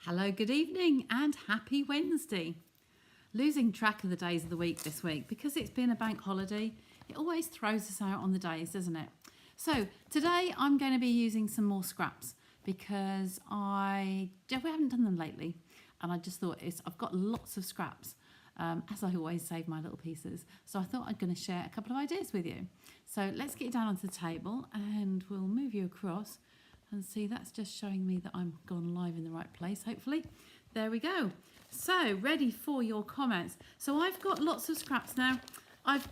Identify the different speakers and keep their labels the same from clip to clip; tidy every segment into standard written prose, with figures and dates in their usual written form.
Speaker 1: Hello, good evening, and happy Wednesday. Losing track of the days of the week this week because it's been a bank holiday. It always throws us out on the days, doesn't it? So today I'm going to be using some more scraps because we haven't done them lately, and I just thought I've got lots of scraps. As I always save my little pieces, so I thought I'm going to share a couple of ideas with you. So let's get down onto the table and we'll move you across. And see, that's just showing me that I'm gone live in the right place, hopefully. There we go. So, ready for your comments. So I've got lots of scraps now. Had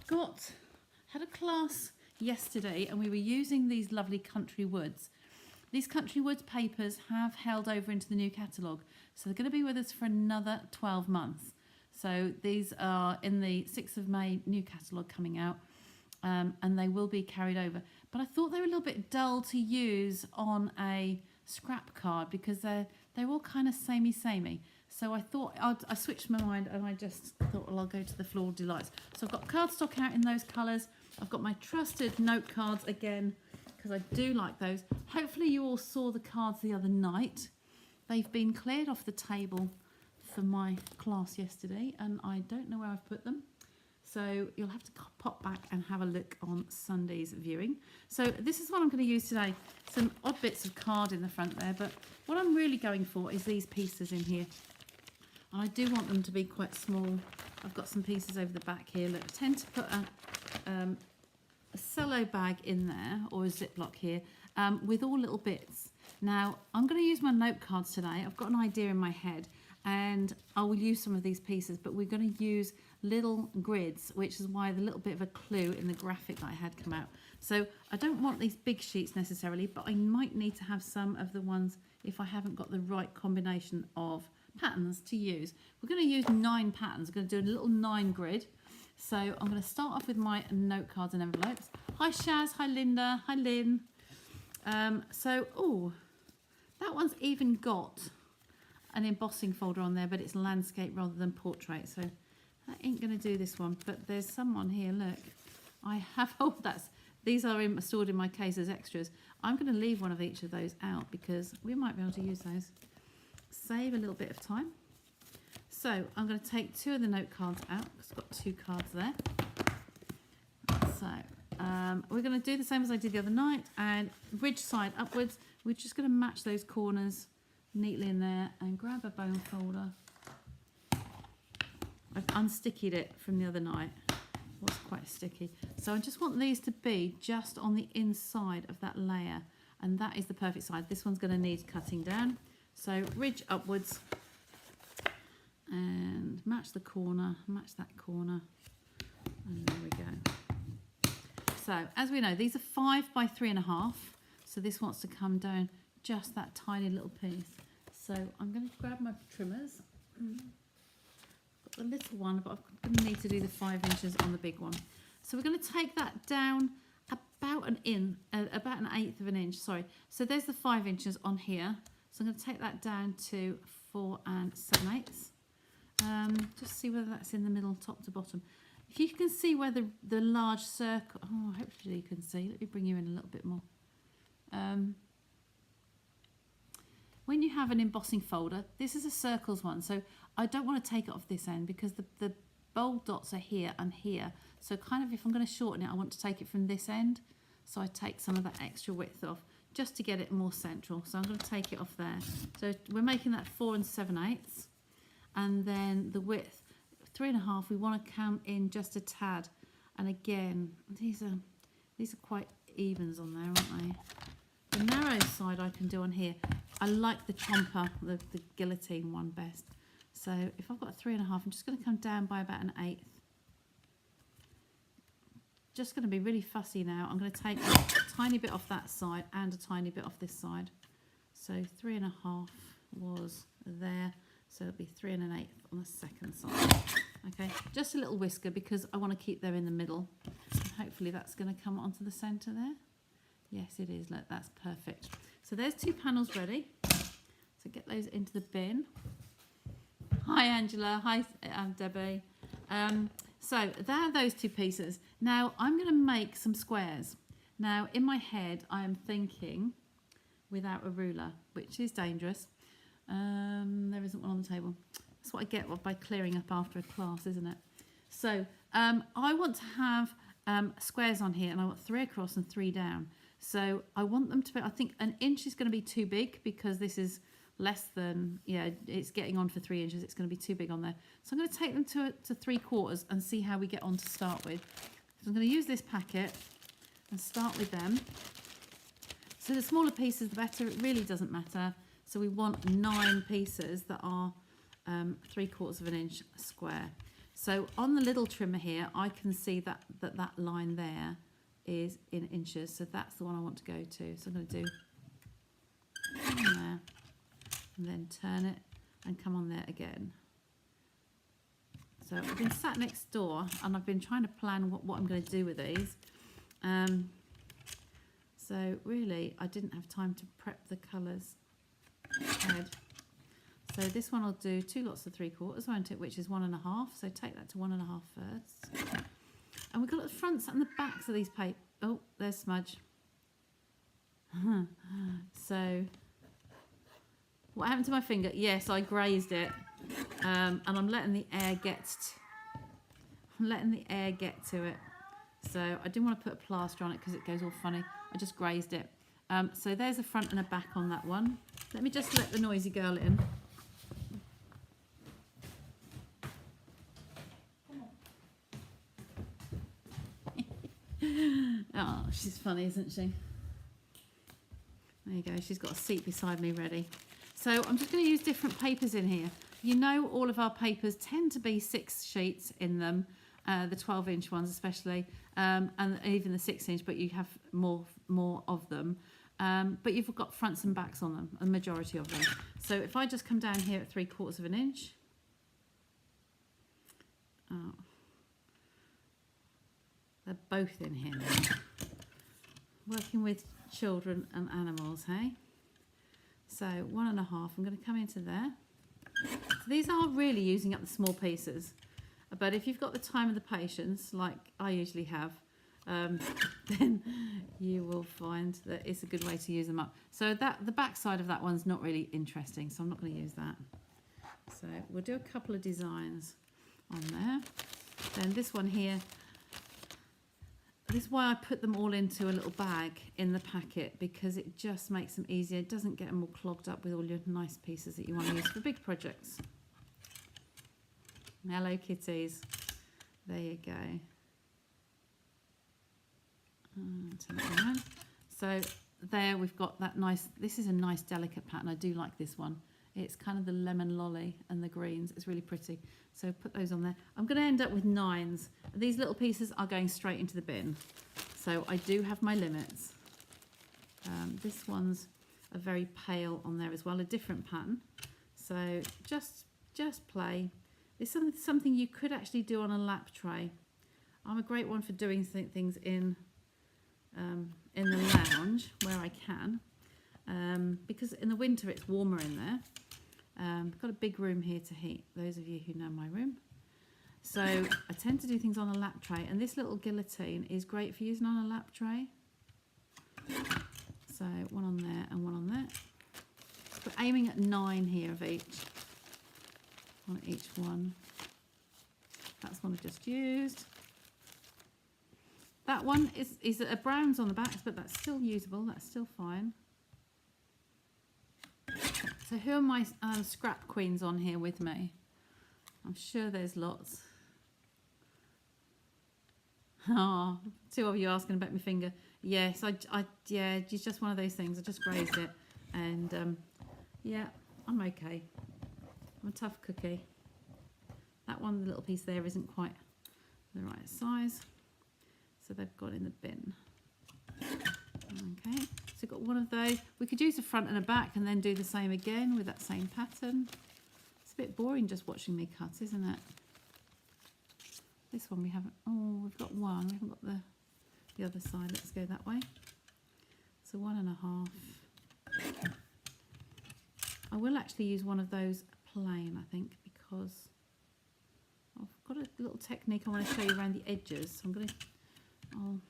Speaker 1: a class yesterday and we were using these lovely Country Woods. These Country Woods papers have held over into the new catalogue. So they're going to be with us for another 12 months. So these are in the 6th of May new catalogue coming out. And they will be carried over. But I thought they were a little bit dull to use on a scrap card because they're all kind of samey. So I thought I switched my mind and I just thought, well, I'll go to the Floral Delights. So I've got cardstock out in those colours. I've got my trusted note cards again because I do like those. Hopefully you all saw the cards the other night. They've been cleared off the table for my class yesterday and I don't know where I've put them. So you'll have to pop back and have a look on Sunday's viewing. So this is what I'm going to use today. Some odd bits of card in the front there, but what I'm really going for is these pieces in here. And I do want them to be quite small. I've got some pieces over the back here. Look, I tend to put a cello bag in there or a Ziploc here with all little bits. Now, I'm going to use my note cards today. I've got an idea in my head and I will use some of these pieces, but we're going to use little grids, which is why the little bit of a clue in the graphic that I had come out. So I don't want these big sheets necessarily, but I might need to have some of the ones if I haven't got the right combination of patterns to use. We're going to use 9 patterns. We're going to do a little 9 grid. So I'm going to start off with my note cards and envelopes. Hi Shaz, hi Linda, hi Lynn. That one's even got an embossing folder on there, but it's landscape rather than portrait. So that ain't going to do this one, but there's some on here, look. I have, these are stored in my case as extras. I'm going to leave one of each of those out because we might be able to use those. Save a little bit of time. So I'm going to take 2 of the note cards out because I've got 2 cards there. So we're going to do the same as I did the other night and ridge side upwards. We're just going to match those corners neatly in there and grab a bone folder. I've unstickied it from the other night. It was quite sticky. So I just want these to be just on the inside of that layer. And that is the perfect side. This one's going to need cutting down. So ridge upwards. And match the corner. Match that corner. And there we go. So as we know, these are 5 by 3.5. So this wants to come down just that tiny little piece. So I'm going to grab my trimmers. The little one, but I'm going to need to do the 5 inches on the big one. So we're going to take that down about an 1/8 of an inch, sorry. So there's the 5 inches on here. So I'm going to take that down to 4 7/8. Just see whether that's in the middle, top to bottom. If you can see where the large circle, hopefully you can see. Let me bring you in a little bit more. When you have an embossing folder, this is a circles one, so I don't want to take it off this end because the bold dots are here and here. So kind of if I'm going to shorten it, I want to take it from this end. So I take some of that extra width off just to get it more central. So I'm going to take it off there. So we're making that 4 7/8. And then the width, 3.5, we want to come in just a tad. And again, these are quite evens on there, aren't they? The narrow side I can do on here. I like the chomper, the guillotine one best. So if I've got 3.5, I'm just going to come down by about 1/8. Just going to be really fussy now. I'm going to take a tiny bit off that side and a tiny bit off this side. So 3.5 was there. So it'll be 3 1/8 on the second side. Okay, just a little whisker because I want to keep them in the middle. And hopefully that's going to come onto the centre there. Yes, it is. Look, that's perfect. So there's 2 panels ready. So get those into the bin. Hi, Angela. Hi, Debbie. So there are those 2 pieces. Now I'm going to make some squares. Now in my head, I am thinking without a ruler, which is dangerous. There isn't one on the table. That's what I get by clearing up after a class, isn't it? So I want to have squares on here, and I want 3 across and 3 down. So I want them to be, I think 1 inch is going to be too big because this is less than, yeah, it's getting on for 3 inches. It's going to be too big on there. So I'm going to take them to 3/4 and see how we get on to start with. So I'm going to use this packet and start with them. So the smaller pieces, the better. It really doesn't matter. So we want 9 pieces that are 3/4 of an inch square. So on the little trimmer here, I can see that line there is in inches. So that's the one I want to go to. So I'm going to do on there and then turn it and come on there again. So I've been sat next door and I've been trying to plan what I'm going to do with these. So really, I didn't have time to prep the colours ahead. So this one I'll do 2 lots of 3/4, won't it? Which is 1.5. So take that to 1.5 first. And we've got the fronts and the backs of these papers. Oh, there's smudge. So what happened to my finger? Yes, I grazed it, and I'm letting the air get to it. So I didn't want to put a plaster on it because it goes all funny. I just grazed it. So there's a front and a back on that one. Let me just let the noisy girl in. Oh, she's funny, isn't she? There you go. She's got a seat beside me ready. So I'm just going to use different papers in here. You know, all of our papers tend to be 6 sheets in them, the 12-inch ones especially, and even the 6-inch, but you have more of them. But you've got fronts and backs on them, a majority of them. So if I just come down here at 3/4 of an inch, they're both in here now. Working with children and animals, hey? So 1.5, I'm going to come into there. So these are really using up the small pieces. But if you've got the time and the patience, like I usually have, then you will find that it's a good way to use them up. So the back side of that one's not really interesting, so I'm not going to use that. So we'll do a couple of designs on there. Then this one here, this is why I put them all into a little bag in the packet, because it just makes them easier. It doesn't get them all clogged up with all your nice pieces that you want to use for big projects. Hello kitties. There you go. Turn it around. So there we've got that nice, this is a nice delicate pattern. I do like this one. It's kind of the lemon lolly and the greens. It's really pretty. So put those on there. I'm going to end up with 9s. These little pieces are going straight into the bin. So I do have my limits. This one's a very pale on there as well, a different pattern. So just play. It's something you could actually do on a lap tray. I'm a great one for doing things in the lounge where I can, because in the winter it's warmer in there. I've got a big room here to heat, those of you who know my room. So I tend to do things on a lap tray, and this little guillotine is great for using on a lap tray. So one on there and one on there. We're aiming at 9 here of each, on each one. That's one I've just used. That one is a browns on the backs, but that's still usable, that's still fine. So who are my scrap queens on here with me? I'm sure there's lots. Oh, 2 of you asking about my finger. Yes, yeah, it's just one of those things. I just grazed it, and yeah, I'm okay. I'm a tough cookie. That one, the little piece there, isn't quite the right size, so they've gone in the bin. Okay, so we've got one of those. We could use a front and a back and then do the same again with that same pattern. It's a bit boring just watching me cut, isn't it? This one we haven't, oh, we've got one. We haven't got the other side. Let's go that way. So 1.5. I will actually use one of those plain, I think, because I've got a little technique I want to show you around the edges. So I'll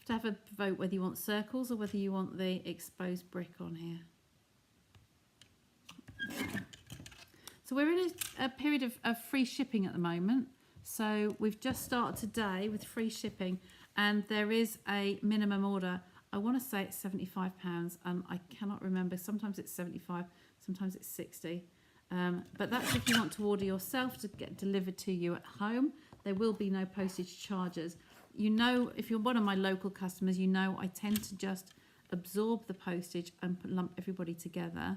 Speaker 1: have to have a vote whether you want circles or whether you want the exposed brick on here. So we're in a period of free shipping at the moment. So we've just started today with free shipping, and there is a minimum order. I want to say it's £75, and I cannot remember. Sometimes it's 75, sometimes it's 60. But that's if you want to order yourself to get delivered to you at home. There will be no postage charges. You know, if you're one of my local customers, you know I tend to just absorb the postage and lump everybody together,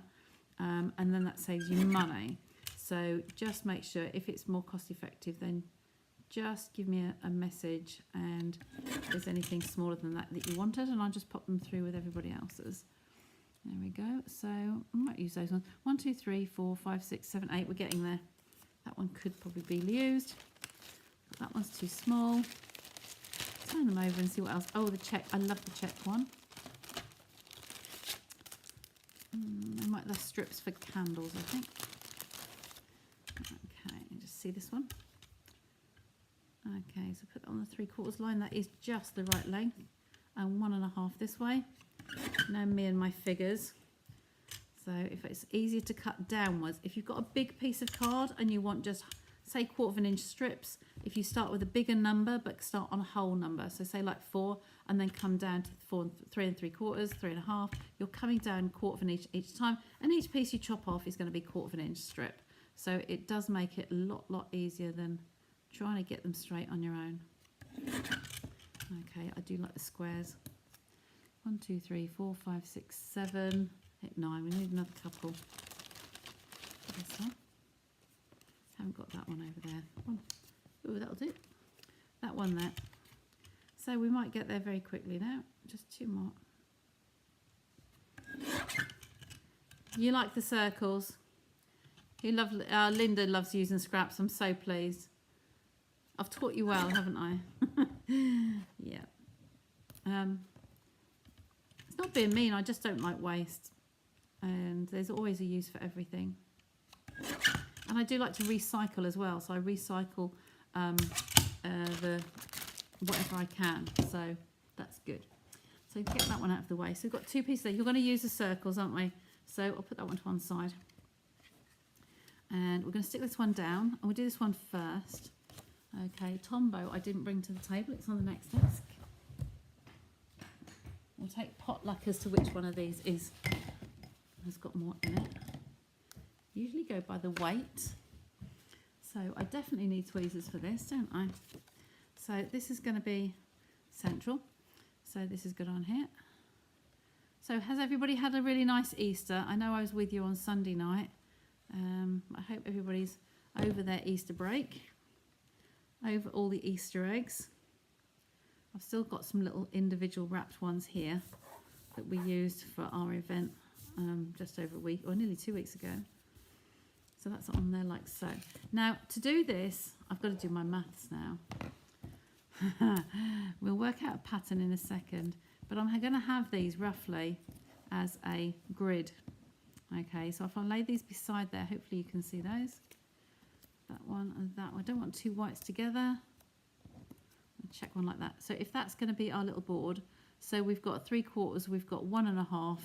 Speaker 1: and then that saves you money. So just make sure, if it's more cost effective, then just give me a message, and if there's anything smaller than that you wanted, and I'll just pop them through with everybody else's. There we go. So I might use those ones. 1, 2, 3, 4, 5, 6, 7, 8. We're getting there. That one could probably be used. That one's too small. Turn them over and see what else. Oh, the check. I love the check one. They're strips for candles, I think. Okay, just see this one. Okay, so put that on the 3/4 line. That is just the right length. And 1.5 this way. Now me and my figures. So if it's easier to cut downwards, if you've got a big piece of card and you want just, say, 1/4 inch strips, if you start with a bigger number but start on a whole number, so say like 4, and then come down to 3 3/4, 3.5, you're coming down 1/4 inch each time, and each piece you chop off is going to be 1/4 inch strip. So it does make it a lot easier than trying to get them straight on your own. Okay, I do like the squares. 1, 2, 3, 4, 5, 6, 7, 8, 9. We need another couple. This one. Haven't got that one over there. Oh, that'll do. That one there. So we might get there very quickly now. Just 2 more. You like the circles? You love. Linda loves using scraps. I'm so pleased. I've taught you well, haven't I? Yeah. It's not being mean. I just don't like waste, and there's always a use for everything. And I do like to recycle as well. So I recycle the whatever I can. So that's good. So get that one out of the way. So we've got 2 pieces there. You're going to use the circles, aren't we? So I'll put that one to one side. And we're going to stick this one down. And we'll do this one first. Okay, Tombow I didn't bring to the table. It's on the next desk. We'll take potluck as to which one of these has got more in it. Usually go by the weight. So I definitely need tweezers for this, don't I? So this is going to be central. So this is good on here. So has everybody had a really nice Easter? I know I was with you on Sunday night. I hope everybody's over their Easter break, over all the Easter eggs. I've still got some little individual wrapped ones here that we used for our event just over a week, or nearly 2 weeks ago. So that's on there like so. Now to do this, I've got to do my maths now. We'll work out a pattern in a second, but I'm going to have these roughly as a grid. Okay, so if I lay these beside there, hopefully you can see those. That one and that one. I don't want 2 whites together. I'll check one like that. So if that's going to be our little board, so we've got 3/4, we've got 1.5,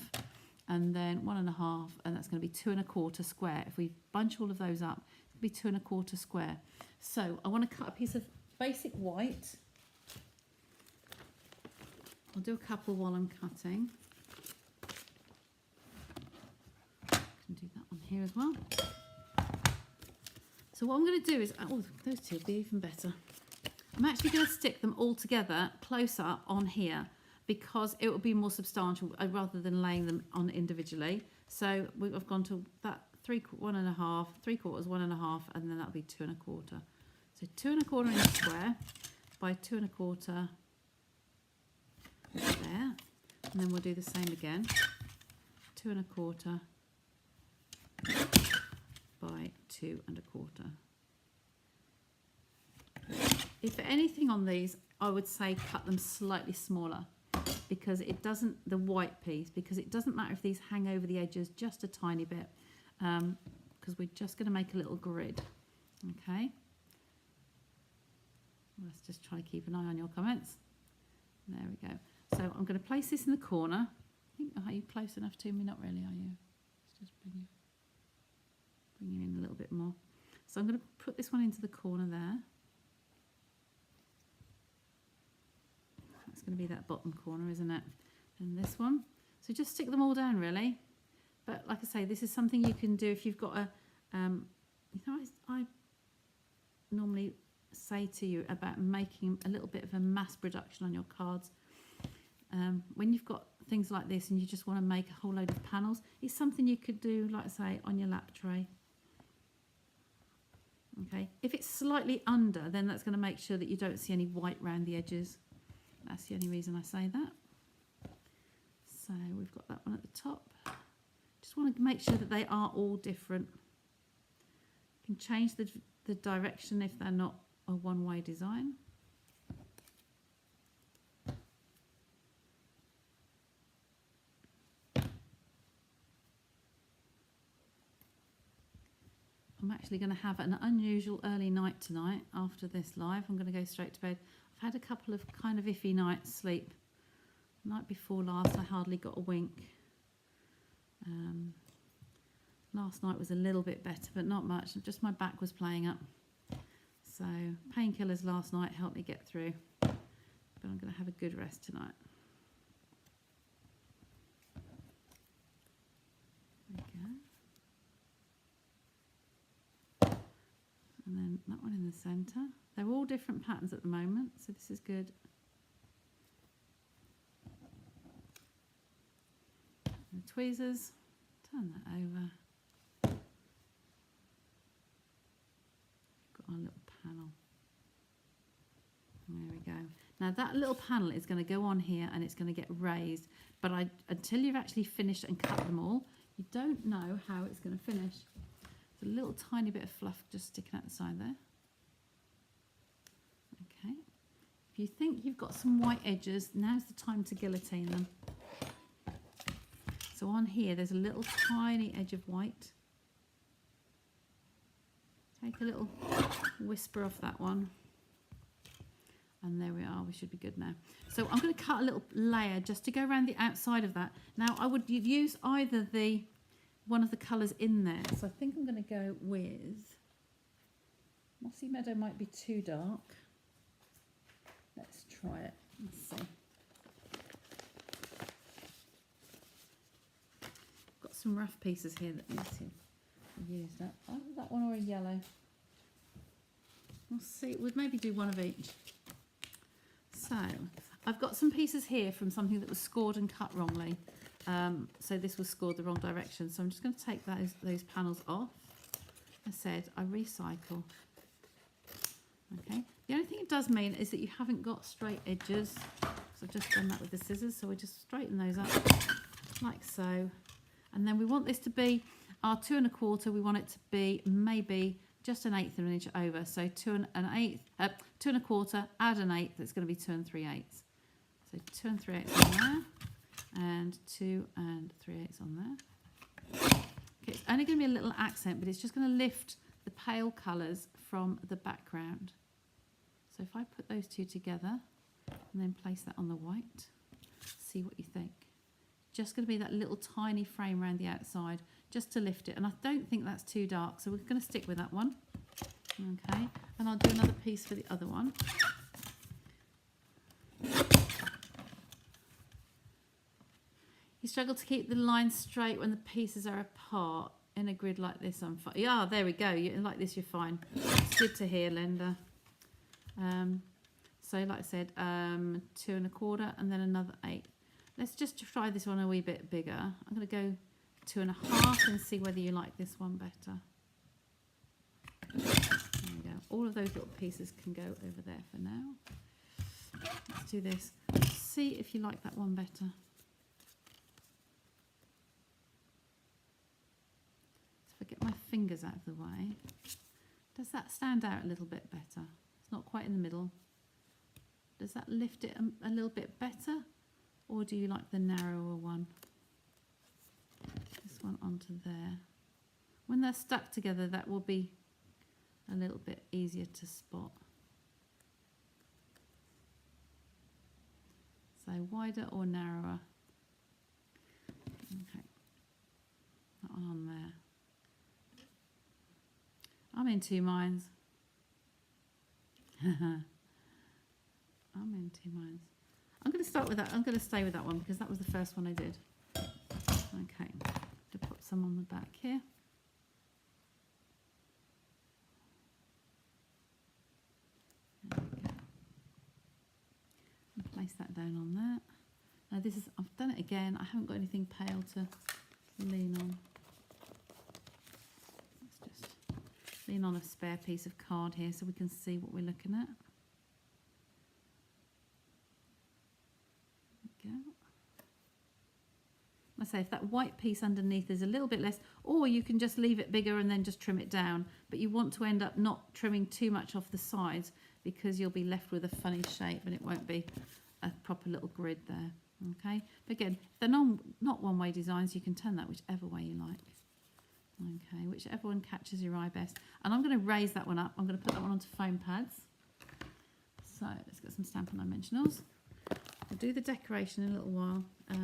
Speaker 1: and then 1.5, and that's going to be 2 1/4 square. If we bunch all of those up, it'll be 2 1/4 square. So I want to cut a piece of basic white. I'll do a couple while I'm cutting. I can do that one here as well. So what I'm going to do is, oh, those 2 will be even better. I'm actually going to stick them all together close up on here because it will be more substantial rather than laying them on individually. So I've gone to that 1.5, 3/4, 1.5, and then that'll be 2 1/4. So 2 1/4 inch square by 2 1/4 there, and then we'll do the same again. 2 1/4 by 2 1/4. If anything on these, I would say cut them slightly smaller because it doesn't, the white piece, because it doesn't matter if these hang over the edges just a tiny bit, because we're just going to make a little grid. Okay. Let's just try to keep an eye on your comments. There we go. So I'm going to place this in the corner. I think, are you close enough to me? Not really, are you? Let's just Bring it in a little bit more. So I'm going to put this one into the corner there. That's going to be that bottom corner, isn't it? And this one. So just stick them all down really. But like I say, this is something you can do if you've got a, you know, I normally say to you about making a little bit of a mass production on your cards. When you've got things like this and you just want to make a whole load of panels, it's something you could do, like I say, on your lap tray. Okay, if it's slightly under, then that's going to make sure that you don't see any white around the edges. That's the only reason I say that. So we've got that one at the top. Just want to make sure that they are all different. You can change the direction if they're not a one-way design. I'm actually going to have an unusual early night tonight after this live. I'm going to go straight to bed. I've had a couple of kind of iffy nights sleep. The night before last I hardly got a wink. Last night was a little bit better, but not much. Just my back was playing up. So painkillers last night helped me get through. But I'm going to have a good rest tonight. There we go. And then that one in the centre. They're all different patterns at the moment, so this is good. And the tweezers, turn that over. Got our little panel. There we go. Now that little panel is going to go on here and it's going to get raised, but until you've actually finished and cut them all, you don't know how it's going to finish. A little tiny bit of fluff just sticking out the side there. Okay. If you think you've got some white edges, now's the time to guillotine them. So on here, there's a little tiny edge of white. Take a little whisper off that one. And there we are, we should be good now. So I'm going to cut a little layer just to go around the outside of that. Now I would use either one of the colours in there. So I think I'm going to go with Mossy Meadow. Might be too dark. Let's try it. Let's see. Got some rough pieces here that need to use that. Either that one or a yellow. We'll see. We'd maybe do one of each. So I've got some pieces here from something that was scored and cut wrongly. So this was scored the wrong direction. So I'm just going to take those panels off. I said I recycle. Okay. The only thing it does mean is that you haven't got straight edges. So I've just done that with the scissors. So we just straighten those up like so. And then we want this to be our 2 1/4. We want it to be maybe just 1/8 of an inch over. So 2 1/4, add 1/8. That's going to be 2 3/8. So 2 3/8 on there. And 2 3/8 on there. Okay, it's only going to be a little accent, but it's just going to lift the pale colours from the background. So if I put those two together and then place that on the white, see what you think. Just going to be that little tiny frame around the outside, just to lift it. And I don't think that's too dark, so we're going to stick with that one. Okay, and I'll do another piece for the other one. You struggle to keep the lines straight when the pieces are apart in a grid like this. I'm fine. Yeah, there we go. Like this, you're fine. It's good to hear, Linda. So, like I said, 2 1/4, and then another 8. Let's just try this one a wee bit bigger. I'm going to go 2 1/2 and see whether you like this one better. There we go. All of those little pieces can go over there for now. Let's do this. See if you like that one better. Get my fingers out of the way. Does that stand out a little bit better? It's not quite in the middle. Does that lift it a little bit better, or do you like the narrower one? This one onto there. When they're stuck together, that will be a little bit easier to spot. So wider or narrower? Okay, that one on there. I'm in two minds. I'm in two minds. I'm going to start with that. I'm going to stay with that one because that was the first one I did. Okay, to put some on the back here. There we go. And place that down on that. Now this is, I've done it again. I haven't got anything pale to lean on. Let's just lean on a spare piece of card here so we can see what we're looking at. There we go. I say if that white piece underneath is a little bit less, or you can just leave it bigger and then just trim it down, but you want to end up not trimming too much off the sides because you'll be left with a funny shape and it won't be a proper little grid there. Okay, but again, if they're not one-way designs, you can turn that whichever way you like. Okay, whichever one catches your eye best. And I'm going to raise that one up. I'm going to put that one onto foam pads. So let's get some Stampin' Dimensionals. I'll do the decoration in a little while. I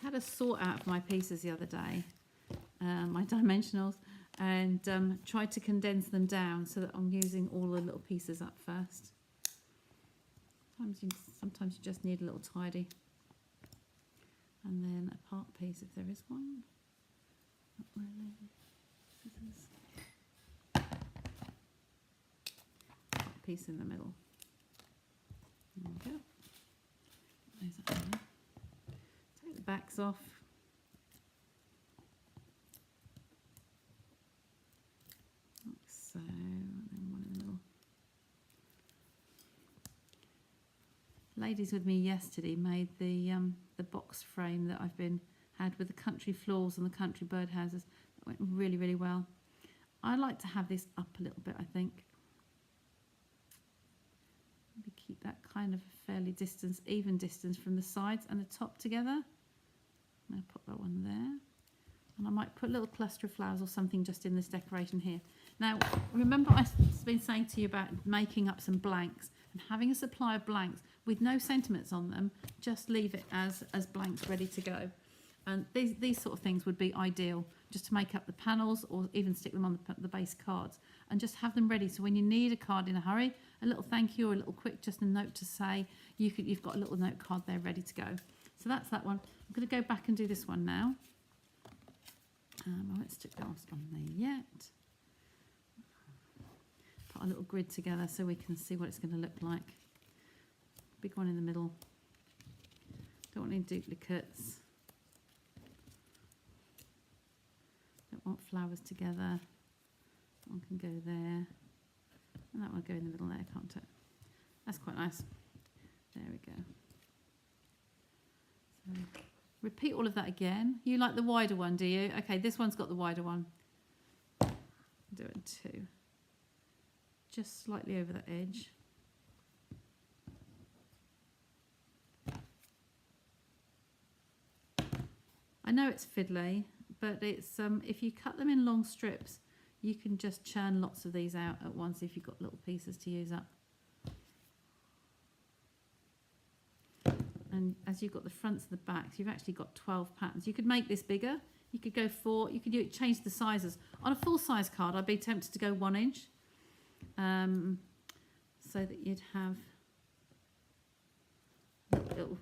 Speaker 1: had a sort out of my pieces the other day, my dimensionals, and tried to condense them down so that I'm using all the little pieces up first. Sometimes you just need a little tidy. And then a part piece if there is one. Not really. Scissors. Piece in the middle. There we go. Those are there. Take the backs off. Like so, and then one in the middle. Ladies with me yesterday made the box frame that I've had with the country floors and the country birdhouses. That went really, really well. I like to have this up a little bit, I think. Maybe keep that kind of a fairly even distance from the sides and the top together. I'm going to put that one there. And I might put a little cluster of flowers or something just in this decoration here. Now, remember I've been saying to you about making up some blanks and having a supply of blanks with no sentiments on them. Just leave it as blanks ready to go. And these sort of things would be ideal just to make up the panels or even stick them on the base cards and just have them ready. So when you need a card in a hurry, a little thank you or a little quick, just a note to say, you've got a little note card there ready to go. So that's that one. I'm going to go back and do this one now. I won't stick those on there yet. Put a little grid together so we can see what it's going to look like. Big one in the middle. Don't want any duplicates. Don't want flowers together. That one can go there. And that one will go in the middle there, can't it? That's quite nice. There we go. So repeat all of that again. You like the wider one, do you? Okay, this one's got the wider one. Do it two. Just slightly over the edge. I know it's fiddly, but it's if you cut them in long strips, you can just churn lots of these out at once if you've got little pieces to use up. And as you've got the fronts and the backs, you've actually got 12 patterns. You could make this bigger. You could go 4. You could change the sizes. On a full size card, I'd be tempted to go 1 inch, so that you'd have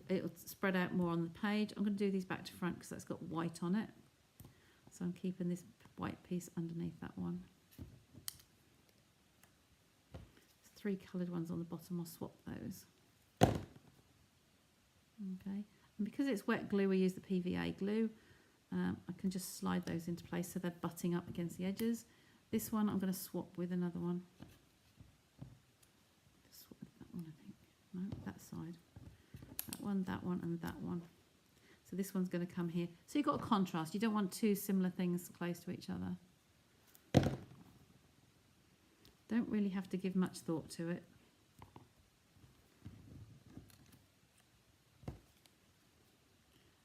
Speaker 1: it'll spread out more on the page. I'm going to do these back to front because that's got white on it. So I'm keeping this white piece underneath that one. There's 3 coloured ones on the bottom. I'll swap those. Okay, and because it's wet glue, we use the PVA glue. I can just slide those into place so they're butting up against the edges. This one I'm going to swap with another one. Just swap with that one, I think. No, that side. That one, and that one. So this one's going to come here. So you've got a contrast. You don't want 2 similar things close to each other. Don't really have to give much thought to it.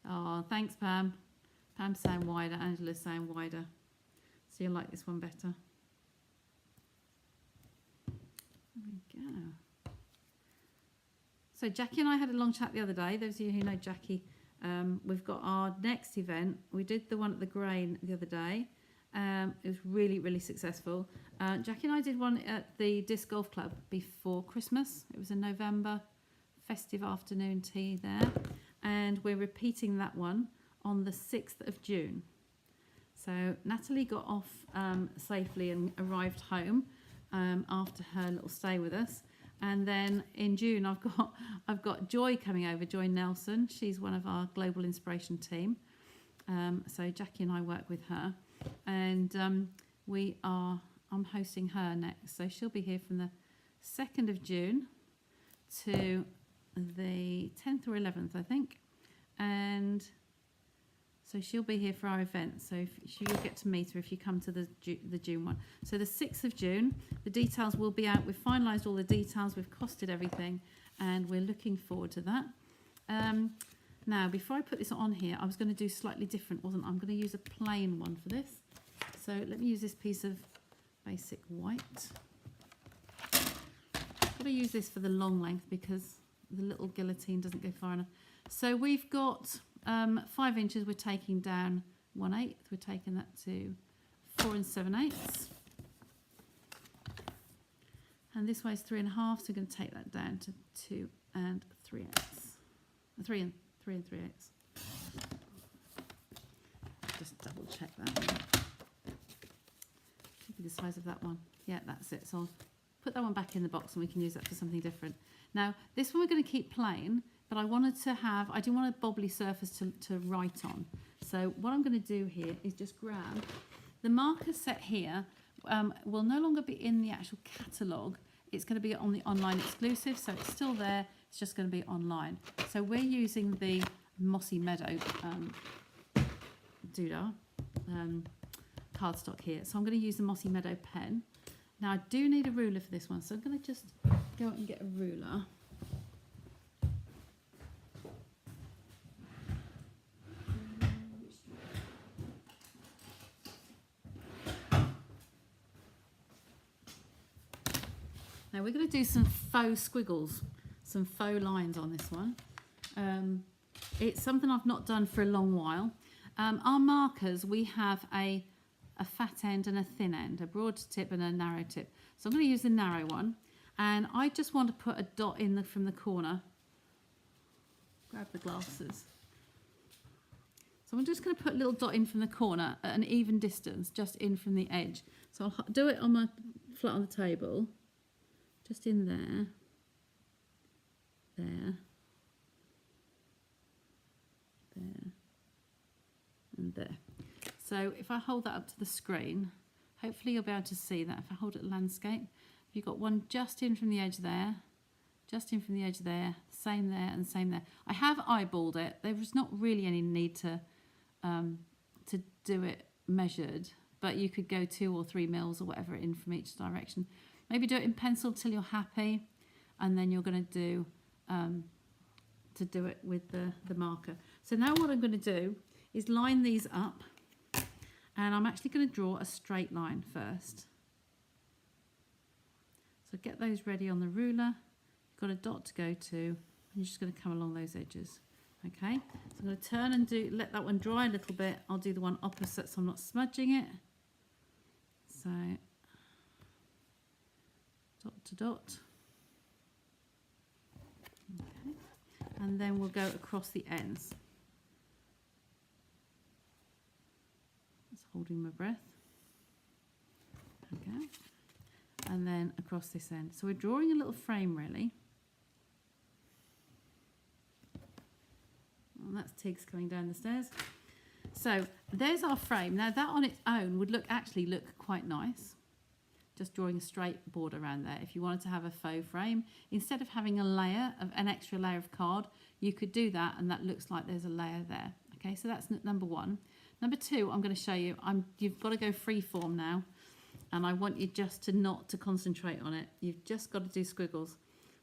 Speaker 1: Oh, thanks, Pam. Pam's saying wider, Angela's saying wider. So you'll like this one better. There we go. So Jackie and I had a long chat the other day. Those of you who know Jackie, we've got our next event. We did the one at the Grain the other day. It was really, really successful. Jackie and I did one at the Disc Golf Club before Christmas. It was a November festive afternoon tea there. And we're repeating that one on the 6th of June. So Natalie got off safely and arrived home after her little stay with us. And then in June, I've got Joy coming over, Joy Nelson. She's one of our Global Inspiration team. So Jackie and I work with her, and I'm hosting her next. So she'll be here from the 2nd of June to the 10th or 11th, I think. And so she'll be here for our event. So you'll get to meet her if you come to the June one. So the 6th of June, the details will be out. We've finalised all the details. We've costed everything, and we're looking forward to that. Now, before I put this on here, I was going to do slightly different, wasn't I? I'm going to use a plain one for this. So let me use this piece of basic white. I've got to use this for the long length because the little guillotine doesn't go far enough. So we've got 5 inches. We're taking down 1/8. We're taking that to 4 7/8. And this way is 3 1/2. So we're going to take that down to 2 3/8. 3 3/8. Just double check that one. Should be the size of that one. Yeah, that's it. So I'll put that one back in the box and we can use that for something different. Now, this one we're going to keep plain, but I do want a bobbly surface to write on. So what I'm going to do here is just grab the marker set here. Will no longer be in the actual catalogue. It's going to be on the online exclusive, so it's still there. It's just going to be online. So we're using the Mossy Meadow doodah cardstock here. So I'm going to use the Mossy Meadow pen. Now I do need a ruler for this one, so I'm going to just go out and get a ruler. Now we're going to do some faux squiggles, some faux lines on this one. It's something I've not done for a long while. Our markers, we have a fat end and a thin end, a broad tip and a narrow tip. So I'm going to use the narrow one, and I just want to put a dot in from the corner. Grab the glasses. So I'm just going to put a little dot in from the corner at an even distance, just in from the edge. So I'll do it on my flat on the table. Just in there, and there. So if I hold that up to the screen, hopefully you'll be able to see that. If I hold it landscape, you've got one just in from the edge there, just in from the edge there, same there and same there. I have eyeballed it. There's not really any need to do it measured, but you could go 2 or 3 mils or whatever in from each direction. Maybe do it in pencil till you're happy, and then you're going to do it with the marker. So now what I'm going to do is line these up, and I'm actually going to draw a straight line first. So get those ready on the ruler. You've got a dot to go to, and you're just going to come along those edges. Okay, so I'm going to turn and let that one dry a little bit. I'll do the one opposite so I'm not smudging it. So dot to dot. Okay. And then we'll go across the ends. Just holding my breath. Okay. And then across this end. So we're drawing a little frame really. And that's Tiggs coming down the stairs. So there's our frame. Now that on its own would actually look quite nice. Just drawing a straight border around there. If you wanted to have a faux frame, instead of having an extra layer of card, you could do that, and that looks like there's a layer there. Okay, so that's number 1. Number 2, I'm going to show you. You've got to go free form now, and I want you just not to concentrate on it. You've just got to do squiggles.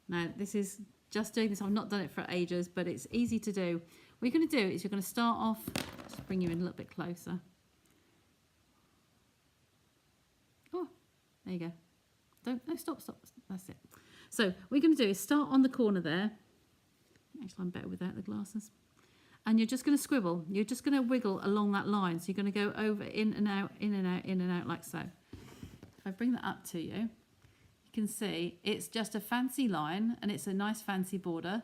Speaker 1: Now this is just doing this. I've not done it for ages, but it's easy to do. What you're going to do is you're going to start off. Just bring you in a little bit closer. There you go. No, stop. That's it. So what we're going to do is start on the corner there. Actually, I'm better without the glasses. and you're just going to scribble. You're just going to wiggle along that line. So you're going to go over, in and out, in and out, in and out, like so. If I bring that up to you, you can see it's just a fancy line and it's a nice fancy border,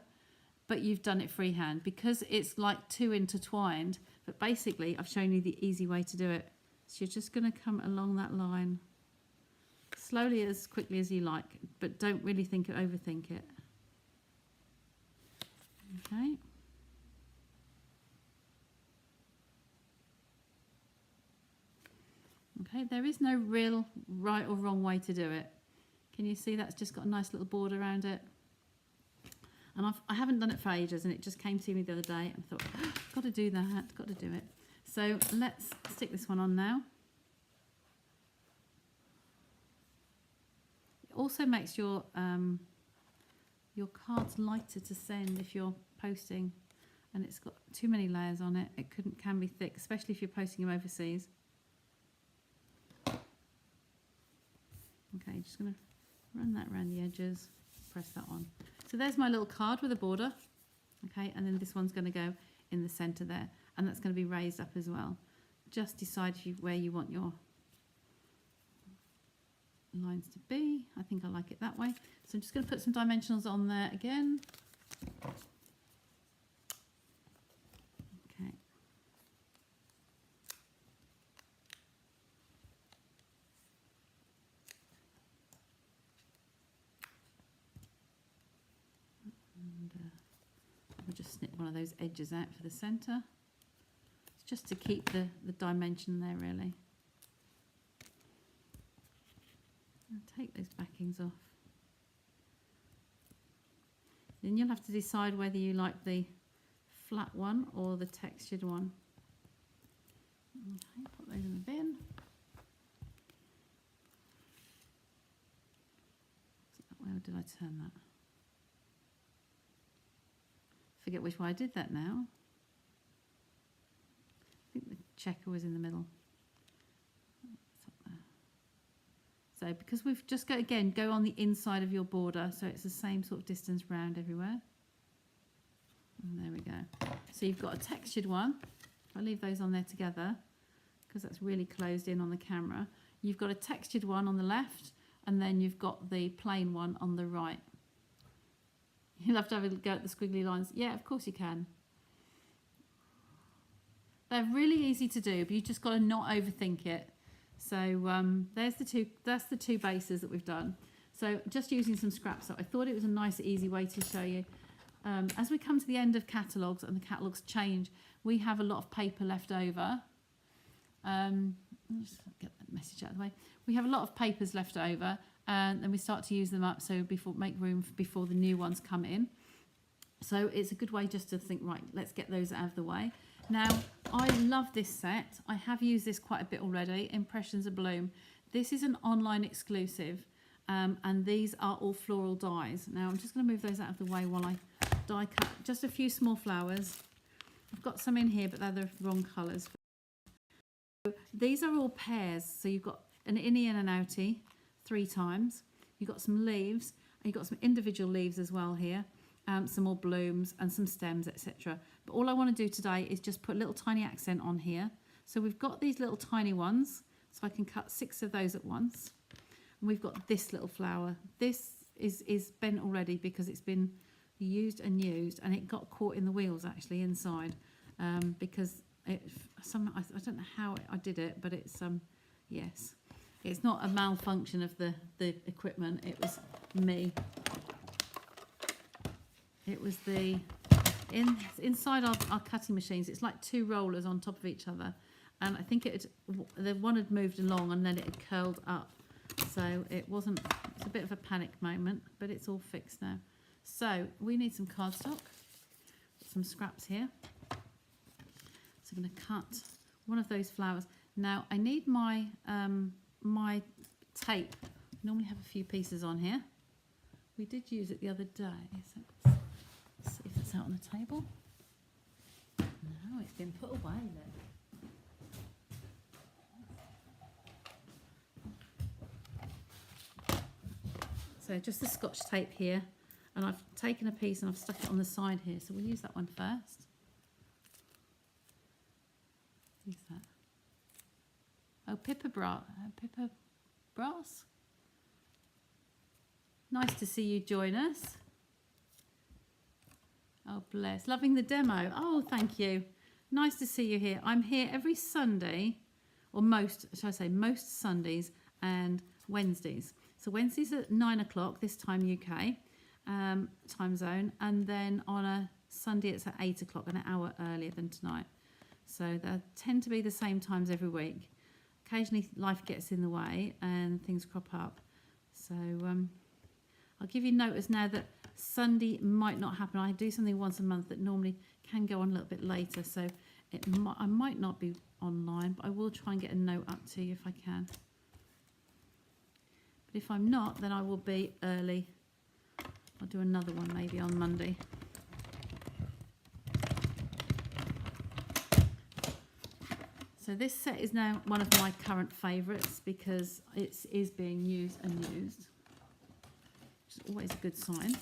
Speaker 1: but you've done it freehand because it's like two intertwined. But basically, I've shown you the easy way to do it. So you're just going to come along that line slowly, as quickly as you like, but don't really overthink it. Okay. Okay, there is no real right or wrong way to do it. Can you see that's just got a nice little border around it? And I haven't done it for ages, and it just came to me the other day and I thought, oh, got to do that, got to do it. So let's stick this one on now. It also makes your cards lighter to send if you're posting, and it's got too many layers on it. It can be thick, especially if you're posting them overseas. Okay, just going to run that around the edges, press that on. So there's my little card with a border. Okay, and then this one's going to go in the centre there, and that's going to be raised up as well. Just decide where you want your lines to be. I think I like it that way. So I'm just going to put some dimensionals on there again. Okay. And I'll just snip one of those edges out for the centre. It's just to keep the dimension there, really. And take those backings off. Then you'll have to decide whether you like the flat one or the textured one. Okay, put those in the bin. Where did I turn that? Forget which way I did that now. I think the checker was in the middle. So because we've just got, again, go on the inside of your border, so it's the same sort of distance round everywhere. And there we go. So you've got a textured one. I'll leave those on there together because that's really closed in on the camera. You've got a textured one on the left, and then you've got the plain one on the right. You'll have to have a go at the squiggly lines. Yeah, of course you can. They're really easy to do, but you just got to not overthink it. So that's the two bases that we've done. So just using some scraps. So I thought it was a nice, easy way to show you. As we come to the end of catalogues and the catalogues change, we have a lot of paper left over. Let's get that message out of the way. We have a lot of papers left over, and then we start to use them up. So make room before the new ones come in. So it's a good way just to think, right, let's get those out of the way. Now, I love this set. I have used this quite a bit already, Impressions of Bloom. This is an online exclusive, and these are all floral dies. Now, I'm just going to move those out of the way while I die cut just a few small flowers. I've got some in here, but they're the wrong colours. So these are all pairs. So you've got an innie and an outie 3 times. You've got some leaves, and you've got some individual leaves as well here. Some more blooms and some stems, etc. But all I want to do today is just put a little tiny accent on here. So we've got these little tiny ones, so I can cut 6 of those at once. And we've got this little flower. This is bent already because it's been used, and it got caught in the wheels actually inside, because I don't know how I did it, but it's yes, it's not a malfunction of the equipment. It was me. It was inside our cutting machines. It's like 2 rollers on top of each other, and I think the one had moved along and then it had curled up, so it's a bit of a panic moment, but it's all fixed now. So we need some cardstock, some scraps here. So I'm going to cut one of those flowers. Now I need my my tape. I normally have a few pieces on here. We did use it the other day, so let's see if it's out on the table. No, it's been put away, look. So just the Scotch tape here, and I've taken a piece and I've stuck it on the side here, so we'll use that one first. Who's that? Oh, Pippa Brass. Nice to see you join us. Oh, bless. Loving the demo. Oh, thank you. Nice to see you here. I'm here every Sunday, or most Sundays and Wednesdays. So Wednesdays at 9 o'clock, this time UK time zone. And then on a Sunday, it's at 8 o'clock, an hour earlier than tonight. So they tend to be the same times every week. Occasionally life gets in the way and things crop up. So I'll give you notice now that Sunday might not happen. I do something once a month that normally can go on a little bit later. So I might not be online, but I will try and get a note up to you if I can. But if I'm not, then I will be early. I'll do another one maybe on Monday. So this set is now one of my current favourites because it is being used and used, which is always a good sign.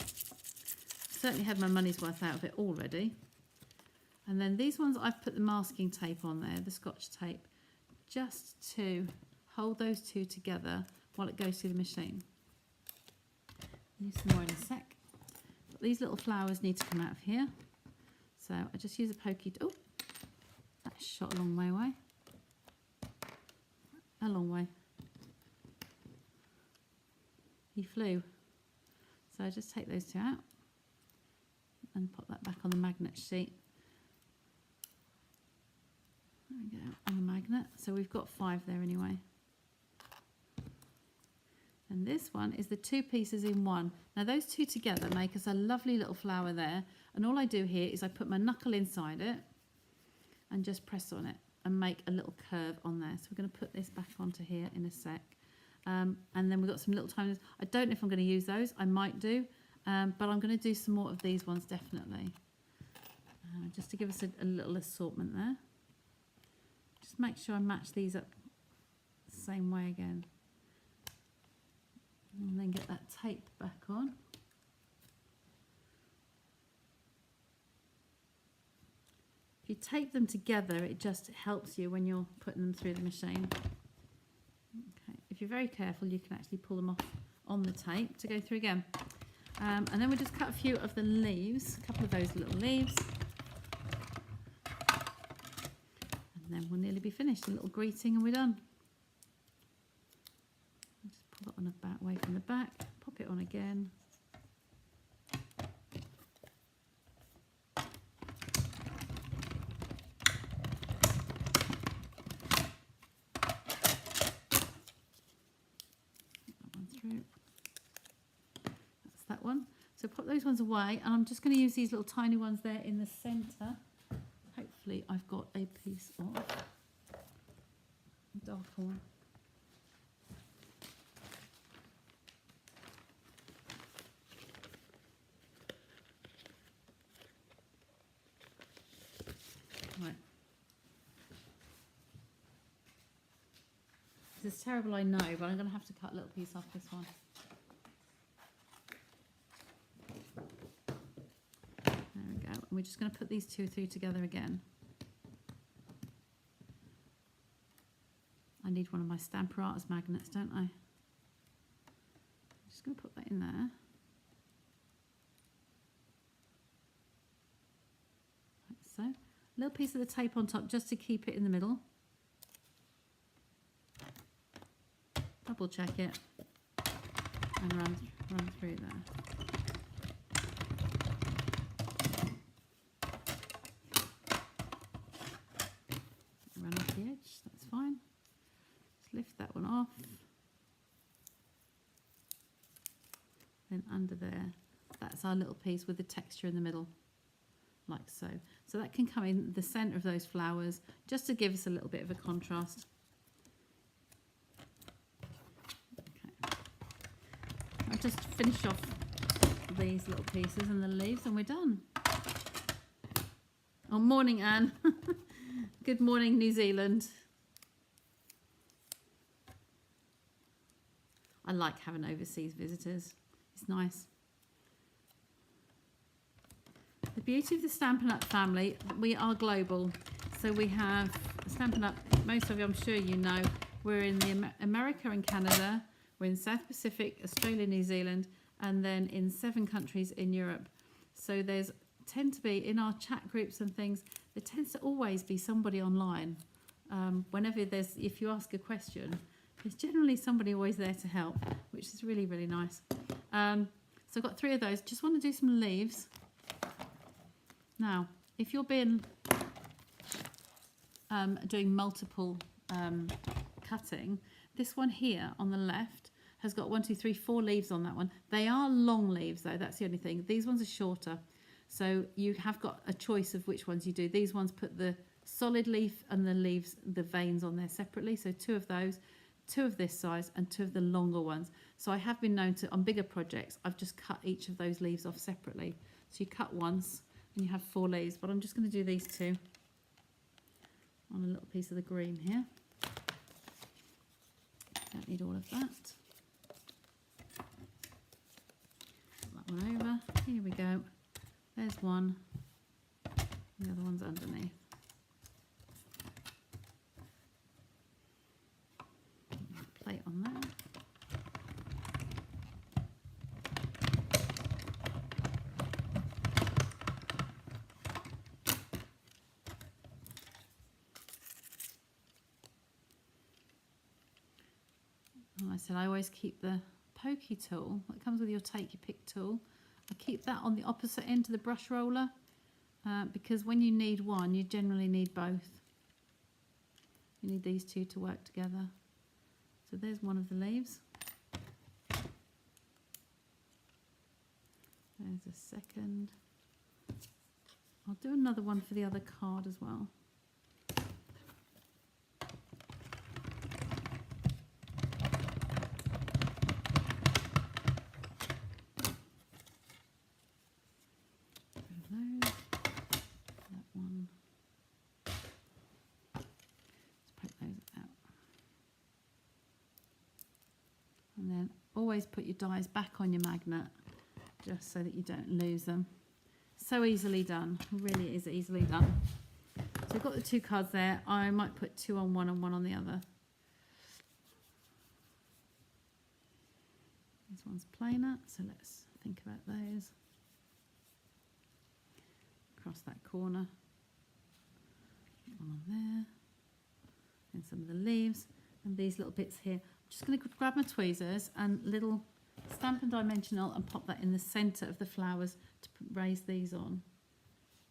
Speaker 1: Certainly had my money's worth out of it already. And then these ones, I've put the masking tape on there, the Scotch tape, just to hold those two together while it goes through the machine. Use some more in a sec. But these little flowers need to come out of here. So I just use a pokey, oh, that shot a long way away. A long way. He flew. So I just take those two out and pop that back on the magnet sheet. There we go, on the magnet. So we've got 5 there anyway. And this one is the 2 pieces in one. Now those two together make us a lovely little flower there. And all I do here is I put my knuckle inside it and just press on it and make a little curve on there. So we're going to put this back onto here in a sec. And then we've got some little tiny, I don't know if I'm going to use those. I might do, but I'm going to do some more of these ones definitely. Just to give us a little assortment there. Just make sure I match these up the same way again. And then get that tape back on. If you tape them together, it just helps you when you're putting them through the machine. Okay. If you're very careful, you can actually pull them off on the tape to go through again. And then we'll just cut a few of the leaves, a couple of those little leaves. And then we'll nearly be finished. A little greeting and we're done. Just pull it on away from the back, pop it on again. That's that one. So put those ones away, and I'm just going to use these little tiny ones there in the centre. Hopefully I've got a piece of darker one. Right. This is terrible, I know, but I'm going to have to cut a little piece off this one. There we go. And we're just going to put these two through together again. I need one of my Stamper Artist magnets, don't I? I'm just going to put that in there. Like so. A little piece of the tape on top just to keep it in the middle. Double check it and run through there. Run off the edge, that's fine. Just lift that one off. Then under there, that's our little piece with the texture in the middle, like so. So that can come in the centre of those flowers just to give us a little bit of a contrast. I'll just finish off these little pieces and the leaves and we're done. Oh, morning, Anne. Good morning, New Zealand. I like having overseas visitors. It's nice. The beauty of the Stampin' Up! Family, we are global. So we have Stampin' Up, most of you I'm sure you know, we're in the America and Canada, we're in South Pacific, Australia, New Zealand, and then in 7 countries in Europe. So there's tend to be, in our chat groups and things, there tends to always be somebody online. Whenever if you ask a question, there's generally somebody always there to help, which is really, really nice. So I've got 3 of those. Just want to do some leaves. Now, if you're being doing multiple cutting, this one here on the left has got 1, 2, 3, 4 leaves on that one. They are long leaves though, that's the only thing. These ones are shorter. So you have got a choice of which ones you do. These ones put the solid leaf and the leaves, the veins on there separately. So 2 of those, 2 of this size and 2 of the longer ones. So I have been known to, on bigger projects, I've just cut each of those leaves off separately. So you cut once and you have 4 leaves, but I'm just going to do these 2 on a little piece of the green here. Don't need all of that. Put that one over. Here we go. There's one. The other one's underneath. Plate on there. And I said I always keep the pokey tool that comes with your take your pick tool. I keep that on the opposite end to the brush roller because when you need one, you generally need both. You need these 2 to work together. So there's one of the leaves. There's a second. I'll do another one for the other card as well. And then always put your dies back on your magnet just so that you don't lose them. So easily done, really is easily done. So I've got the 2 cards there. I might put 2 on one and 1 on the other. This one's plainer, so let's think about those. Across that corner, one on there, and some of the leaves, and these little bits here. Just going to grab my tweezers and little Stampin' Dimensional and pop that in the centre of the flowers to raise these on.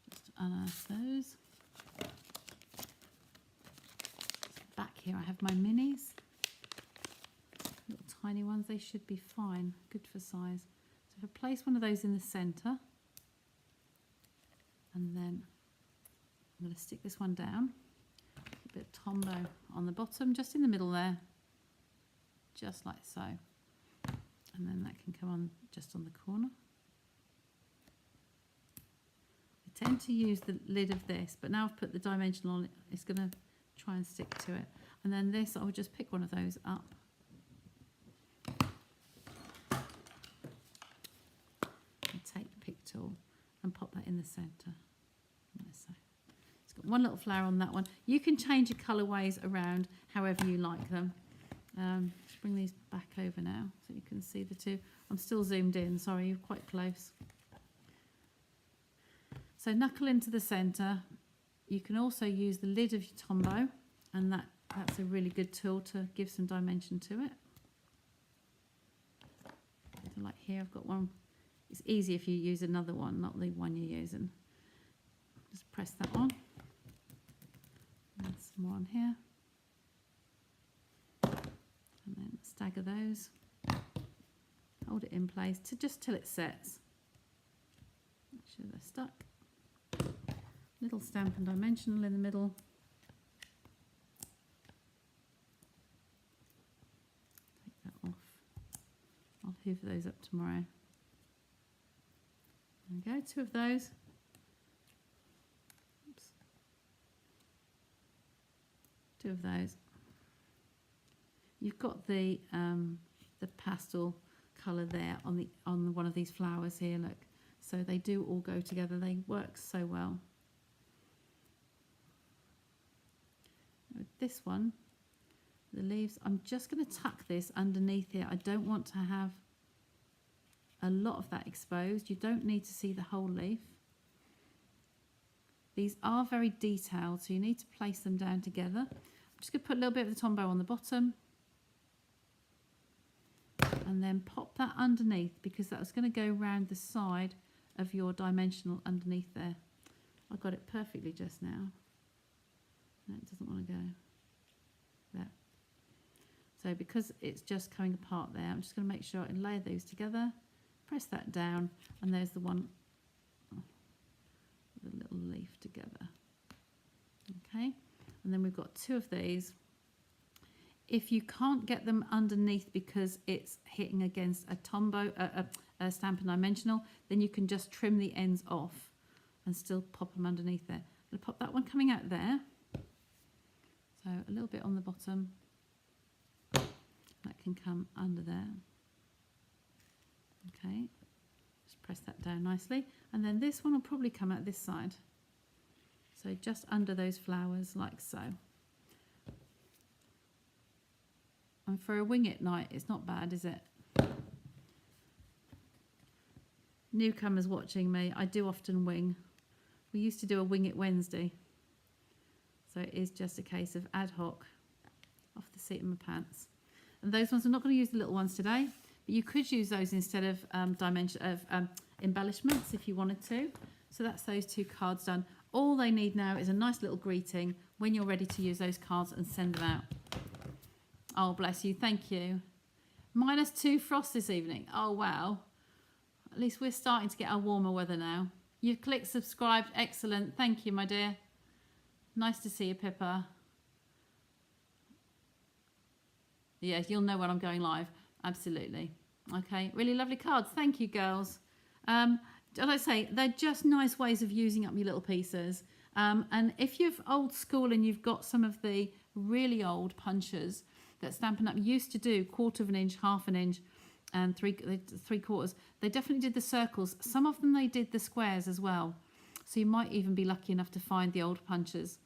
Speaker 1: Just unearth those. Back here I have my minis. Little tiny ones, they should be fine, good for size. So if I place one of those in the centre, and then I'm going to stick this one down, a bit of Tombow on the bottom, just in the middle there. Just like so, and then that can come on just on the corner. I tend to use the lid of this, but now I've put the dimensional on it, it's going to try and stick to it. And then this, I'll just pick one of those up. And take the pick tool and pop that in the centre. So it's got one little flower on that one. You can change your colourways around however you like them. Just bring these back over now so you can see the 2. I'm still zoomed in, sorry, you're quite close. So knuckle into the centre. You can also use the lid of your Tombow, and that's a really good tool to give some dimension to it. So like here I've got one. It's easy if you use another one, not the one you're using. Just press that on. And some more on here. And then stagger those, hold it in place just till it sets. Make sure they're stuck. Little Stampin' Dimensional in the middle. Take that off. I'll hoover those up tomorrow. There we go, 2 of those. Oops. 2 of those. You've got the pastel colour there on one of these flowers here, look. So they do all go together. They work so well. With this one, the leaves, I'm just going to tuck this underneath here. I don't want to have a lot of that exposed. You don't need to see the whole leaf. These are very detailed, so you need to place them down together. I'm just going to put a little bit of the Tombow on the bottom and then pop that underneath, because that's going to go around the side of your dimensional underneath there. I got it perfectly just now. No, it doesn't want to go there. So because it's just coming apart there, I'm just going to make sure and layer those together, press that down, and there's the one, the little leaf together. Okay, and then we've got two of these. If you can't get them underneath because it's hitting against a Tombow, a Stampin' Dimensional, then you can just trim the ends off and still pop them underneath there. I'm going to pop that one coming out there. So a little bit on the bottom. That can come under there. Okay, just press that down nicely. And then this one will probably come out this side. So just under those flowers, like so. And for a wing it night, it's not bad, is it? Newcomers watching me, I do often wing. We used to do a Wing It Wednesday. So it is just a case of ad hoc, off the seat of my pants. And those ones, I'm not going to use the little ones today, but you could use those instead of embellishments if you wanted to. So that's those two cards done. All they need now is a nice little greeting when you're ready to use those cards and send them out. Oh, bless you. Thank you. -2 frost this evening. Oh, wow. At least we're starting to get our warmer weather now. You've clicked subscribe. Excellent. Thank you, my dear. Nice to see you, Pippa. Yeah, you'll know when I'm going live. Absolutely. Okay. Really lovely cards. Thank you, girls. Like I say, they're just nice ways of using up your little pieces. And if you're old school and you've got some of the really old punchers that Stampin' Up! Used to do 1/4 of an inch, 1/2 an inch, and 3/4, they definitely did the circles. Some of them they did the squares as well. So you might even be lucky enough to find the old punchers.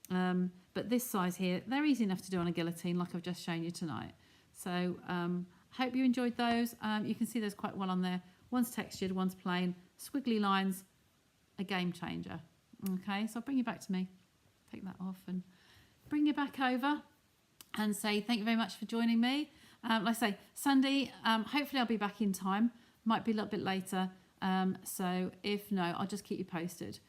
Speaker 1: But this size here, they're easy enough to do on a guillotine like I've just shown you tonight. So hope you enjoyed those. You can see those quite well on there. One's textured, one's plain. Squiggly lines, a game changer. Okay, so I'll bring you back to me. Take that off and bring you back over and say thank you very much for joining me. Like I say, Sunday, hopefully I'll be back in time. Might be a little bit later. So if no, I'll just keep you posted.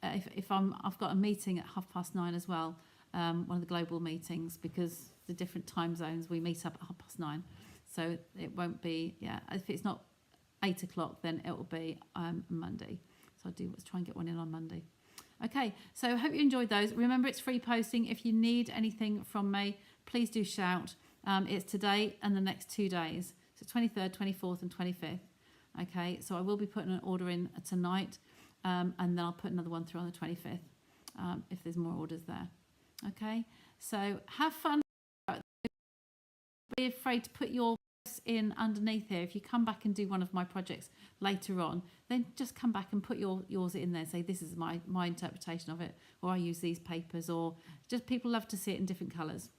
Speaker 1: If I've got a meeting at 9:30 as well, one of the global meetings, because the different time zones, we meet up at 9:30. So it won't be, yeah, if it's not 8 o'clock, then it will be Monday. So I'll try and get one in on Monday. Okay, so I hope you enjoyed those. Remember, it's free posting. If you need anything from me, please do shout. It's today and the next 2 days. So 23rd, 24th and 25th. Okay, so I will be putting an order in tonight, and then I'll put another one through on the 25th if there's more orders there. Okay, so have fun. Be afraid to put your in underneath here. If you come back and do one of my projects later on, then just come back and put yours in there. Say this is my interpretation of it, or I use these papers, or just people love to see it in different colours.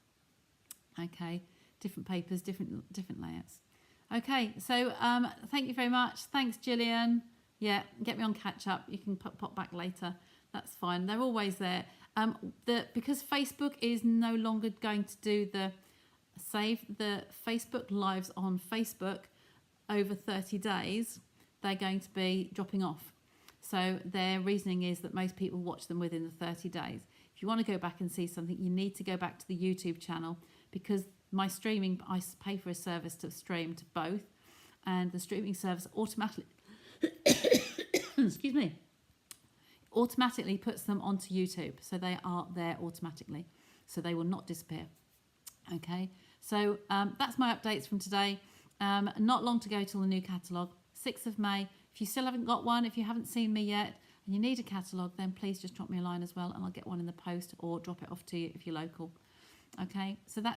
Speaker 1: Okay, different papers, different layouts. Okay, so thank you very much. Thanks, Gillian. Yeah, get me on catch up. You can pop back later. That's fine. They're always there. Because Facebook is no longer going to do the Facebook lives on Facebook over 30 days, they're going to be dropping off. So their reasoning is that most people watch them within the 30 days. If you want to go back and see something, you need to go back to the YouTube channel, because my streaming, I pay for a service to stream to both, and the streaming service automatically excuse me, automatically puts them onto YouTube. So they are there automatically. So they will not disappear. Okay, so that's my updates from today. Not long to go till the new catalogue, 6th of May. If you still haven't got one, if you haven't seen me yet and you need a catalogue, then please just drop me a line as well, and I'll get one in the post or drop it off to you if you're local. Okay, so that's